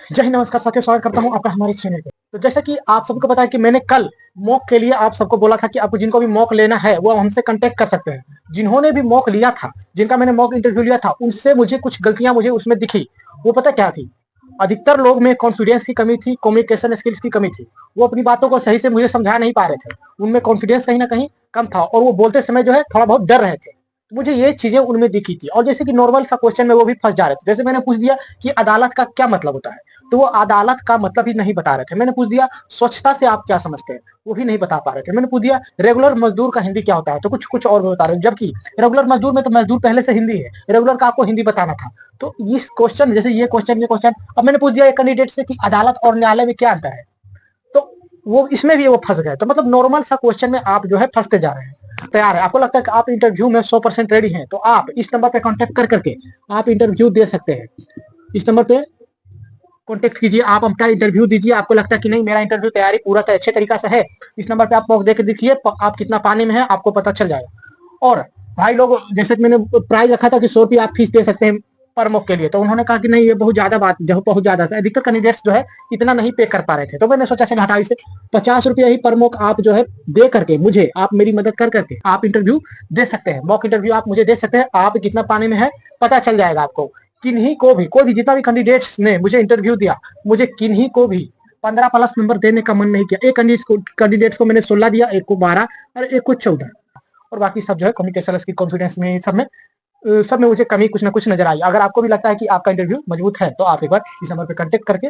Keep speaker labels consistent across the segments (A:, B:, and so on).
A: जय हिंद, नमस्कार साथियों, स्वागत करता हूं आपका हमारे चैनल पे। तो जैसा कि आप सबको पता है कि मैंने कल मॉक के लिए आप सबको बोला था कि आपको जिनको भी मॉक लेना है वो हमसे कांटेक्ट कर सकते हैं। जिन्होंने भी मॉक लिया था, जिनका मैंने मॉक इंटरव्यू लिया था, उनसे मुझे कुछ गलतियां मुझे उसमें दिखी। वो पता क्या थी? अधिकतर लोग में कॉन्फिडेंस की कमी थी, कम्युनिकेशन स्किल्स की कमी थी। वो अपनी बातों को सही से मुझे समझा नहीं पा रहे थे। उनमें कॉन्फिडेंस कहीं ना कहीं कम था और वो बोलते समय जो है थोड़ा बहुत डर रहे थे। तो मुझे ये चीजें उनमें दिखी थी। और जैसे कि नॉर्मल सा क्वेश्चन में वो भी फंस जा रहे थे। जैसे मैंने पूछ दिया कि अदालत का क्या मतलब होता है, तो वो अदालत का मतलब ही नहीं बता रहे थे। मैंने पूछ दिया स्वच्छता से आप क्या समझते हैं, वो भी नहीं बता पा रहे थे। मैंने पूछ दिया रेगुलर मजदूर का हिंदी क्या होता है, तो कुछ कुछ और बता रहे थे। जबकि रेगुलर मजदूर में तो मजदूर पहले से हिंदी है, रेगुलर का आपको हिंदी बताना था। तो इस क्वेश्चन, जैसे ये क्वेश्चन अब मैंने पूछ दिया एक कैंडिडेट से कि अदालत और न्यायालय में क्या अंतर है, तो वो इसमें भी वो फंस गए। तो मतलब नॉर्मल सा क्वेश्चन में आप जो है फंसते जा रहे हैं। तैयार है, आपको लगता है कि आप इंटरव्यू में 100% रेडी हैं, तो आप इस नंबर पे कांटेक्ट कर करके आप इंटरव्यू दे सकते हैं। इस नंबर पे कॉन्टेक्ट कीजिए, आप अपना इंटरव्यू दीजिए। आपको लगता है कि नहीं, मेरा इंटरव्यू तैयारी पूरा अच्छे तरीका से है, इस नंबर पे आप मौका देकर देखिए आप कितना पानी में है, आपको पता चल जाएगा। और भाई लोग, जैसे कि मैंने प्राइस रखा था कि 100 रुपये आप फीस दे सकते हैं पर मॉक के लिए, तो उन्होंने कहा कि नहीं ये बहुत ज्यादा बात, जो बहुत ज्यादा है। अधिकतर कैंडिडेट्स जो है इतना नहीं पे कर पा रहे थे। तो मैंने सोचा चल हटा इसे, 50 रुपये ही पर मॉक आप जो है दे करके मुझे, आप मेरी मदद कर करके आप इंटरव्यू दे सकते हैं। मॉक इंटरव्यू आप मुझे दे सकते हैं, आप कितना पानी में है पता चल जाएगा आपको। किन्हीं को भी, कोई भी, जितना भी कैंडिडेट्स ने मुझे इंटरव्यू दिया, मुझे किन्हीं को भी 15+ नंबर देने का मन नहीं किया। एक कैंडिडेट्स को मैंने 16 दिया, एक को 12 और एक को 14। और बाकी सब जो है कम्युनिकेशन स्किल, कॉन्फिडेंस में, सब में मुझे कमी कुछ ना कुछ नजर आई। अगर आपको भी लगता है कि आपका इंटरव्यू मजबूत है, तो आप एक बार इस नंबर पर कांटेक्ट करके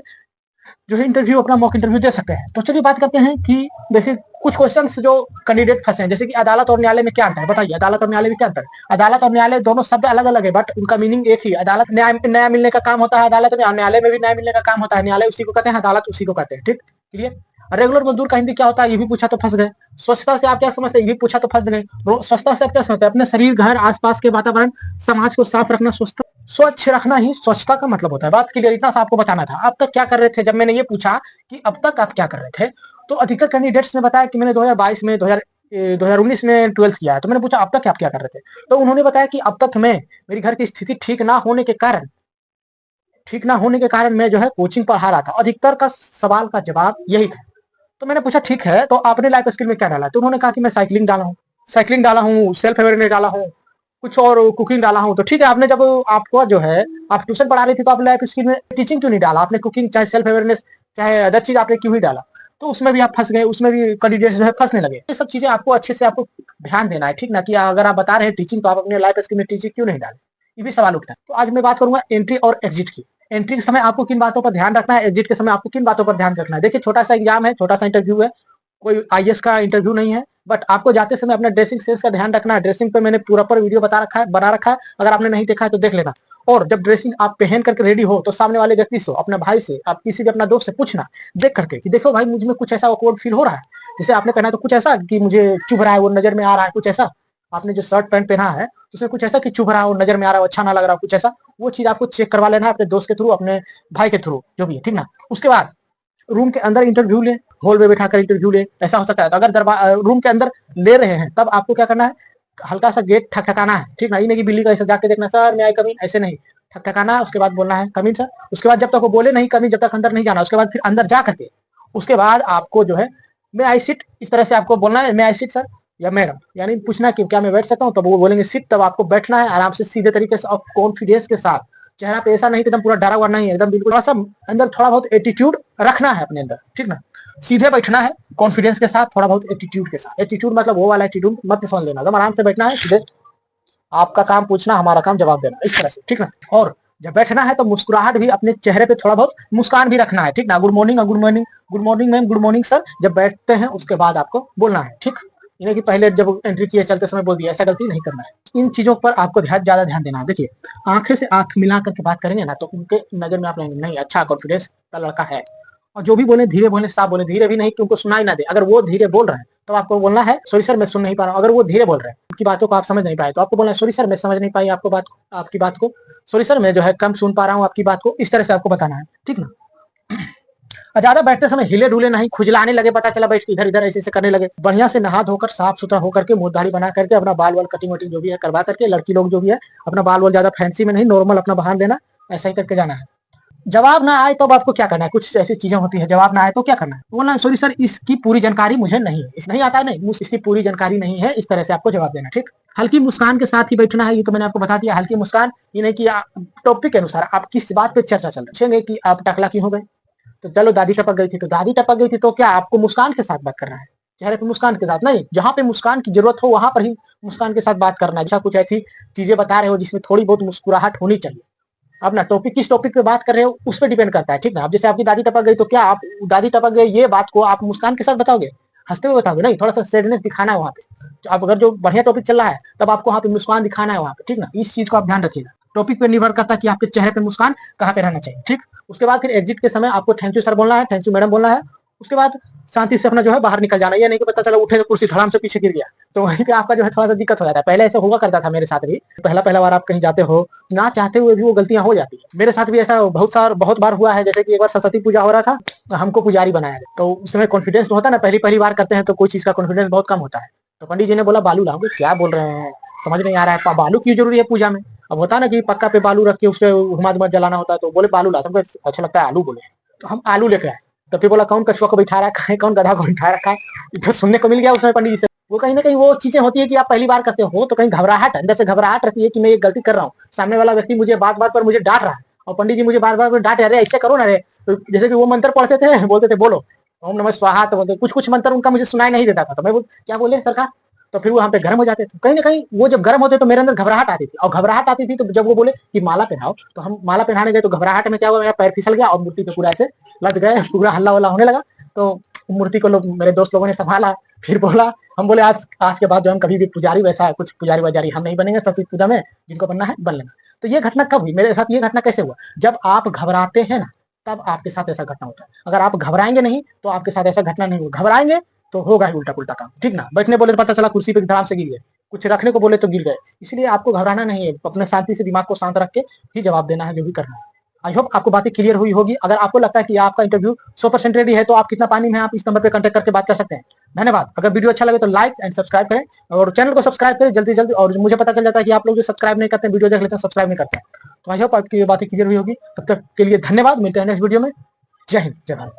A: जो है इंटरव्यू, अपना मॉक इंटरव्यू दे सकते हैं। तो चलिए बात करते हैं कि देखिए कुछ क्वेश्चंस जो कैंडिडेट फंसे हैं, जैसे कि अदालत और न्यायालय में क्या अंतर है, बताइए अदालत और न्यायालय में क्या अंतर है। अदालत और न्यायालय दोनों शब्द अलग अलग है, बट उनका मीनिंग एक ही। अदालत न्याय मिलने का काम होता है, अदालत में, न्यायालय में भी न्याय मिलने का काम होता है। न्यायालय उसी को कहते हैं, अदालत उसी को कहते हैं। ठीक, क्लियर। रेगुलर मजदूर का हिंदी क्या होता है, ये भी पूछा तो फंस गए। स्वच्छता से आप क्या समझते हैं, ये भी पूछा तो फंस गए। स्वच्छता से आप क्या समझते हैं, अपने शरीर, घर, आसपास के वातावरण, समाज को साफ रखना, स्वच्छ रखना ही स्वच्छता का मतलब होता है। बात क्लियर, इतना सा आपको बताना था। अब तक क्या कर रहे थे, जब मैंने ये पूछा कि अब तक आप क्या कर रहे थे, तो अधिकतर कैंडिडेट्स ने बताया कि मैंने 2022 में 2019 में 12th किया है। तो मैंने पूछा अब तक आप क्या कर रहे थे, तो उन्होंने बताया कि अब तक मैं, मेरी घर की स्थिति ठीक ना होने के कारण मैं जो है कोचिंग पढ़ा रहा था। अधिकतर का सवाल का जवाब यही था। तो मैंने पूछा ठीक है, तो आपने लाइफ स्किल में क्या डाला, तो उन्होंने कहा कि मैं साइकिलिंग डाला हूँ, सेल्फ अवेयरनेस डाला हूँ, कुछ और कुकिंग डाला हूँ। तो ठीक है, आपने जब आपको जो है आप ट्यूशन पढ़ा रही थी, तो आप लाइफ स्किल में टीचिंग क्यों नहीं डाला, आपने कुकिंग चाहे सेल्फ अवेयरनेस चाहे अदर चीज आपने क्यों ही डाला। तो उसमें भी आप फंस गए, उसमें भी कैंडिडेट्स जो है फंसने लगे। ये सब चीजें आपको अच्छे से आपको ध्यान देना है, ठीक ना, कि अगर आप बता रहे हैं टीचिंग, तो आप अपने लाइफ स्किल में टीचिंग क्यों नहीं डाले, ये भी सवाल उठता है। तो आज मैं बात करूंगा एंट्री और एग्जिट की। एंट्री के समय आपको किन बातों पर ध्यान रखना है, एग्जिट के समय आपको किन बातों पर ध्यान रखना है। देखिए छोटा सा एग्जाम है, छोटा सा इंटरव्यू है, कोई आईएएस का इंटरव्यू नहीं है, बट आपको जाते समय अपना ड्रेसिंग सेंस का ध्यान रखना है। ड्रेसिंग पे मैंने पूरा पर वीडियो बना रखा है, अगर आपने नहीं देखा है तो देख लेना। और जब ड्रेसिंग आप पहन करके रेडी हो, तो सामने वाले व्यक्ति से, अपने भाई से, आप किसी भी अपना दोस्त से पूछना देख करके कि देखो भाई, मुझ में कुछ ऐसा ऑकवर्ड फील हो रहा है। जैसे आपने पहना तो कुछ ऐसा कि मुझे चुभ रहा है, वो नजर में आ रहा है, कुछ ऐसा। आपने जो शर्ट पैंट पहना है तो उसमें कुछ ऐसा कि चुभ रहा हो, नजर में आ रहा हो, अच्छा ना लग रहा हो, कुछ ऐसा, वो चीज आपको चेक करवा लेना है अपने दोस्त के थ्रू, अपने भाई के थ्रू, जो भी है, ठीक ना। उसके बाद रूम के अंदर इंटरव्यू ले, हॉल में बैठाकर इंटरव्यू ले, ऐसा हो सकता है। तो अगर रूम के अंदर ले रहे हैं, तब आपको क्या करना है, हल्का सा गेट ठकठकाना है, ठीक ना। ये नहीं कि बिल्ली का ऐसे जाके देखना, सर मैं आई कमीन, ऐसे नहीं, ठकठकाना है। उसके बाद बोलना है कमीन सर। उसके बाद जब तक वो बोले नहीं कमीन, जब तक अंदर नहीं जाना। उसके बाद फिर अंदर जा करके उसके बाद आपको जो है मैं आई सिट, इस तरह से आपको बोलना है, मैं आई सिट सर या मैडम, यानी पूछना कि क्या मैं बैठ सकता हूँ, तब वो बोलेंगे सिट, तब आपको बैठना है आराम से, सीधे तरीके से और कॉन्फिडेंस के साथ। चेहरा पे ऐसा नहीं कि एकदम पूरा डरा हुआ, नहीं, एकदम बिल्कुल, थोड़ा सा अंदर थोड़ा बहुत एटीट्यूड रखना है अपने अंदर, ठीक ना। सीधे बैठना है कॉन्फिडेंस के साथ, थोड़ा बहुत एटीट्यूड के साथ। एटीट्यूड मतलब वो वाला एटीट्यूड मत समझ लेना, एकदम आराम से बैठना है सीधे। आपका काम पूछना, हमारा काम जवाब देना, इस तरह से, ठीक ना। और जब बैठना है तो मुस्कुराहट भी अपने चेहरे पे, थोड़ा बहुत मुस्कान भी रखना है, ठीक ना। Good morning, good morning, good morning ma'am, good morning sir, जब बैठते हैं उसके बाद आपको बोलना है, ठीक। इन्हें कि पहले जब एंट्री किए चलते समय बोल दिया, ऐसा गलती नहीं करना है। इन चीजों पर आपको ज्यादा ध्यान देना है। देखिए आंखें से आंख मिला करके बात करेंगे ना, तो उनके नजर में आप रहेंगे, नहीं अच्छा कॉन्फिडेंस का लड़का है। और जो भी बोले धीरे बोले, साफ बोले, धीरे भी नहीं कि उनको सुनाई ना दे। अगर वो धीरे बोल रहे हैं तो आपको बोलना है सॉरी सर मैं सुन नहीं पा रहा हूँ। अगर वो धीरे बोल रहे हैं, उनकी बातों को आप समझ नहीं पाए, तो आपको बोलना है सॉरी सर मैं समझ नहीं पाई आपकी बात को, सॉरी सर मैं जो है कम सुन पा रहा हूँ आपकी बात को। इस तरह से आपको बताना है, ठीक ना। ज्यादा बैठते समय हिले डुले नहीं, खुजलाने लगे, पता चला बैठ के इधर इधर ऐसे करने लगे। बढ़िया से नहा धोकर साफ सुथरा होकर के, मुंह दाढ़ी बना करके, अपना बाल वाल कटिंग वटिंग जो भी है करवा करके, लड़की लोग जो भी है अपना बाल वाल ज्यादा फैंसी में नहीं, नॉर्मल अपना बहान लेना, ऐसा ही करके जाना है। जवाब ना आए तो अब आपको क्या करना है, कुछ ऐसी चीजें होती है जवाब ना आए तो क्या करना है, तो बोलना सॉरी सर इसकी पूरी जानकारी मुझे नहीं है, इस नहीं आता है, नहीं इसकी पूरी जानकारी नहीं है, इस तरह से आपको जवाब देना। ठीक, हल्की मुस्कान के साथ ही बैठना है, ये तो मैंने आपको बता दिया। हल्की मुस्कान ये नहीं कि टॉपिक के अनुसार आप किस बात पे चर्चा चल रही है कि आप टकला क्यों हो गए, तो चलो दादी टपक गई थी, तो दादी टपक गई थी तो क्या आपको मुस्कान के साथ बात करना है, चेहरे पे मुस्कान के साथ नहीं, जहां पे मुस्कान की जरूरत हो वहां पर ही मुस्कान के साथ बात करना है। जैसा कुछ ऐसी चीजें बता रहे हो जिसमें थोड़ी बहुत मुस्कुराहट होनी चाहिए। अब ना टॉपिक किस टॉपिक पे बात कर रहे हो उस पर डिपेंड करता है। ठीक ना, अब जैसे आपकी दादी टपक गई तो क्या आप दादी टपक गई ये बात को आप मुस्कान के साथ बताओगे, हंसते हुए बताओगे, नहीं, थोड़ा सा सैडनेस दिखाना है वहां पे। तो आप अगर जो बढ़िया टॉपिक चल रहा है तब आपको वहां पे मुस्कान दिखाना है वहां पे। ठीक ना, इस चीज को आप ध्यान रखिएगा। टॉपिक पे निर्भर करता है कि आपके चेहरे पे मुस्कान कहाँ पे रहना चाहिए। ठीक, उसके बाद फिर एग्जिट के समय आपको थैंक यू सर बोलना है, थैंक यू मैडम बोलना है। उसके बाद शांति से अपना जो है बाहर निकल जाना, ये नहीं कि पता चला उठे तो कुर्सी धड़ाम से पीछे गिर गया, तो वहीं पे आपका जो है थोड़ा सा दिक्कत हो जाता है। पहले ऐसा हुआ करता था मेरे साथ भी, पहला पहला बार आप कहीं जाते हो ना चाहते हुए भी वो गलतियां हो जाती है। मेरे साथ भी ऐसा बहुत बार हुआ है। जैसे कि एक बार सरस्वती पूजा हो रहा था, हमको पुजारी बनाया गया, तो उस समय कॉन्फिडेंस तो होता है ना, पहली बार करते हैं तो कोई चीज का कॉन्फिडेंस बहुत कम होता है। तो पंडित जी ने बोला बालू लाओगे, क्या बोल रहे हैं समझ नहीं आ रहा है, बालू क्यों जरूरी है पूजा में। अब होता है ना कि पक्का पे बालू रख के उसके हुमाद मत जलाना होता है, तो बोले बालू ला, तो अच्छा लगता है आलू बोले, तो हम आलू लेके आए। तो फिर बोला कौन कछुआ को बिठा रखा है, कौन गधा को बिठा रखा है, तो सुनने को मिल गया उसमें पंडित जी से। वो कहीं ना कहीं वो चीजें होती है कि आप पहली बार करते हो तो कहीं घबराहट अंदर से घबराहट रहती है कि मैं ये गलती कर रहा हूँ, सामने वाला व्यक्ति मुझे बात बात पर मुझे डांट रहा है, और पंडित जी मुझे बार बार डांट रहे ऐसे करो ना रे, तो जैसे कि वो मंत्र पढ़ते थे, बोलते थे बोलो ओम नमः स्वाहा, तो बोलते कुछ कुछ मंत्र उनका मुझे सुनाई नहीं देता था, तो मैं क्या बोले सरकार, तो फिर वो वहां पे गर्म हो जाते थे। कहीं ना कहीं वो जब गर्म होते तो मेरे अंदर घबराहट आती थी, और घबराहट आती थी तो जब वो बोले कि माला पहनाओ, तो हम माला पहनाने गए तो घबराहट में क्या हुआ, मेरा पैर फिसल गया और मूर्ति पे पूरा ऐसे लग गए, पूरा हल्ला वल्ला होने लगा। तो मूर्ति को लोग मेरे दोस्त लोगों ने संभाला, फिर बोला, हम बोले आज आज के बाद जो हम कभी भी पुजारी वैसा कुछ पुजारी वजारी हम नहीं बनेंगे, सरस्वती पूजा में जिनको बनना है बन लेना। तो ये घटना कब हुई मेरे साथ, ये घटना कैसे हुआ, जब आप घबराते हैं ना तब आपके साथ ऐसा घटना होता है। अगर आप घबराएंगे नहीं तो आपके साथ ऐसा घटना नहीं होगा, घबराएंगे तो होगा ही उल्टा पुल्टा काम। ठीक ना, बैठने बोले तो पता चला कुर्सी पे धड़ाम से गिर गए, कुछ रखने को बोले तो गिर गए। इसलिए आपको घबराना नहीं है, अपने शांति से दिमाग को शांत रख के ही जवाब देना है जो भी करना है। आई होप आपको बातें क्लियर हुई होगी। अगर आपको लगता है कि आपका इंटरव्यू 100% रेडी है तो आप कितना पानी में आप इस नंबर पे कांटेक्ट करके बात कर सकते हैं। धन्यवाद। अगर वीडियो अच्छा लगे तो लाइक एंड सब्सक्राइब करें, और चैनल को सब्सक्राइब करें जल्दी जल्दी। और मुझे पता चल जाता है कि आप लोग जो सब्सक्राइब नहीं करते हैं, वीडियो देख लेते हैं सब्सक्राइब नहीं करते हैं। तो आई होप आपकी ये बातें क्लियर हुई होगी। तब तक के लिए धन्यवाद, मिलते हैं नेक्स्ट वीडियो में। जय हिंद, जय भारत।